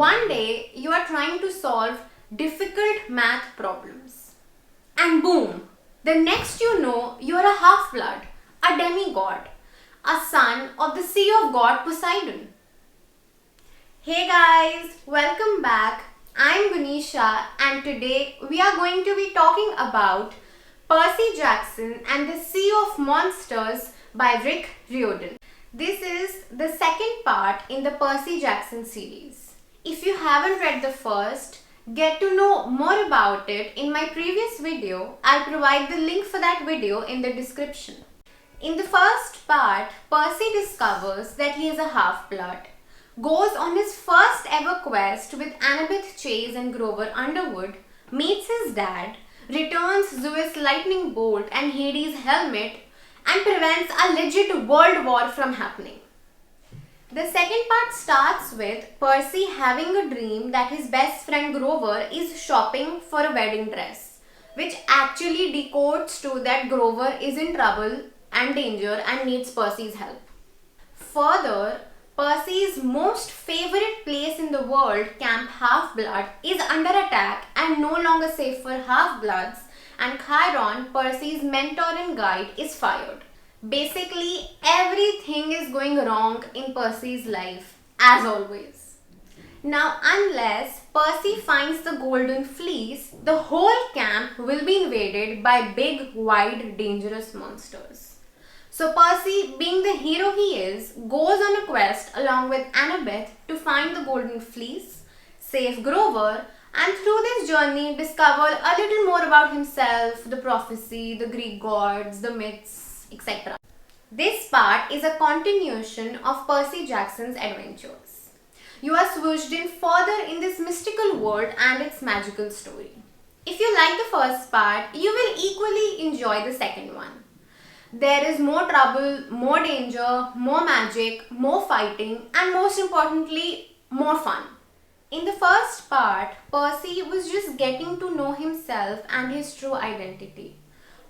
One day you are trying to solve difficult math problems, and boom, the next you know you are a half-blood, a demigod, a son of the sea of god Poseidon. Hey guys, welcome back. I'm Gunisha and today we are going to be talking about Percy Jackson and the Sea of Monsters by Rick Riordan. This is the second part in the Percy Jackson series. If you haven't read the first, get to know more about it in my previous video. I'll provide the link for that video in the description. In the first part, Percy discovers that he is a half-blood, goes on his first ever quest with Annabeth Chase and Grover Underwood, meets his dad, returns Zeus' lightning bolt and Hades' helmet, and prevents a legit world war from happening. The second part starts with Percy having a dream that his best friend Grover is shopping for a wedding dress, which actually decodes to that Grover is in trouble and danger and needs Percy's help. Further, Percy's most favorite place in the world, Camp Half-Blood, is under attack and no longer safe for half-bloods, and Chiron, Percy's mentor and guide, is fired. Basically, everything is going wrong in Percy's life, as always. Now, unless Percy finds the Golden Fleece, the whole camp will be invaded by big, wide, dangerous monsters. So Percy, being the hero he is, goes on a quest along with Annabeth to find the Golden Fleece, save Grover, and through this journey discover a little more about himself, the prophecy, the Greek gods, the myths, etc. This part is a continuation of Percy Jackson's adventures. You are swooshed in further in this mystical world and its magical story. If you like the first part, you will equally enjoy the second one. There is more trouble, more danger, more magic, more fighting, and most importantly, more fun. In the first part, Percy was just getting to know himself and his true identity.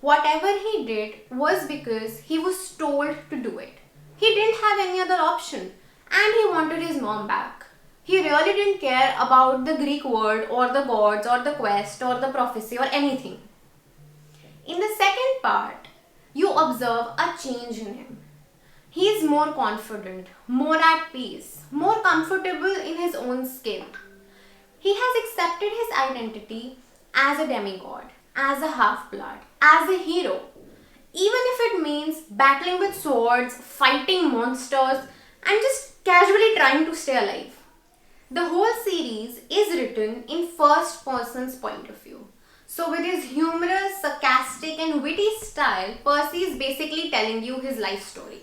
Whatever he did was because he was told to do it. He didn't have any other option and he wanted his mom back. He really didn't care about the Greek word or the gods or the quest or the prophecy or anything. In the second part, you observe a change in him. He is more confident, more at peace, more comfortable in his own skin. He has accepted his identity as a demigod, as a half-blood, as a hero. Even if it means battling with swords, fighting monsters, and just casually trying to stay alive. The whole series is written in first person's point of view. So with his humorous, sarcastic and witty style, Percy is basically telling you his life story.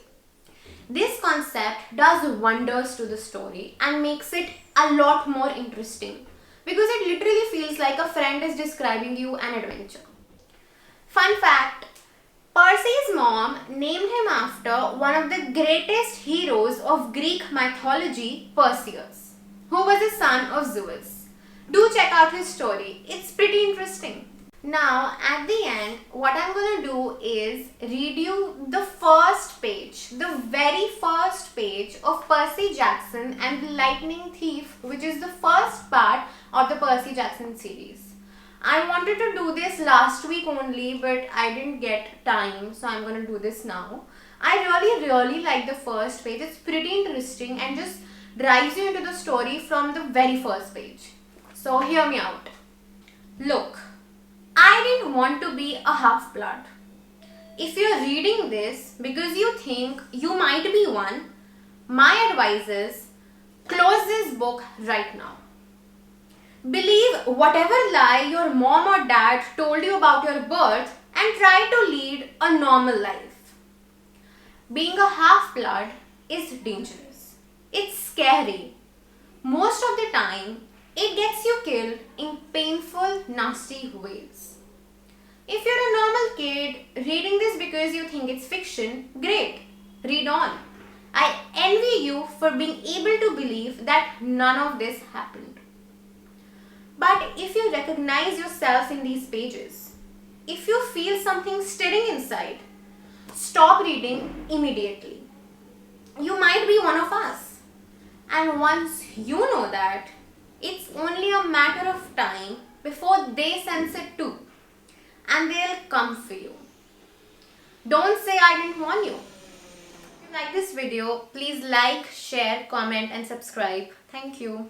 This concept does wonders to the story and makes it a lot more interesting because it literally feels like a friend is describing you an adventure. Fun fact, Percy's mom named him after one of the greatest heroes of Greek mythology, Perseus, who was the son of Zeus. Do check out his story, it's pretty interesting. Now at the end, what I'm going to do is read you the first page, the very first page of Percy Jackson and the Lightning Thief, which is the first part of the Percy Jackson series. I wanted to do this last week only, but I didn't get time, so I'm going to do this now. I really like the first page. It's pretty interesting and just drives you into the story from the very first page. So hear me out. Look, I didn't want to be a half-blood. If you're reading this because you think you might be one, my advice is close this book right now. Believe whatever lie your mom or dad told you about your birth and try to lead a normal life. Being a half-blood is dangerous. It's scary. Most of the time, it gets you killed in painful, nasty ways. If you're a normal kid reading this because you think it's fiction, great, read on. I envy you for being able to believe that none of this happened. But if you recognize yourself in these pages, if you feel something stirring inside, stop reading immediately. You might be one of us. And once you know that, It's only a matter of time before they sense it too, and they'll come for you. Don't say I didn't warn you. If you like this video, please like, share, comment and subscribe. Thank you.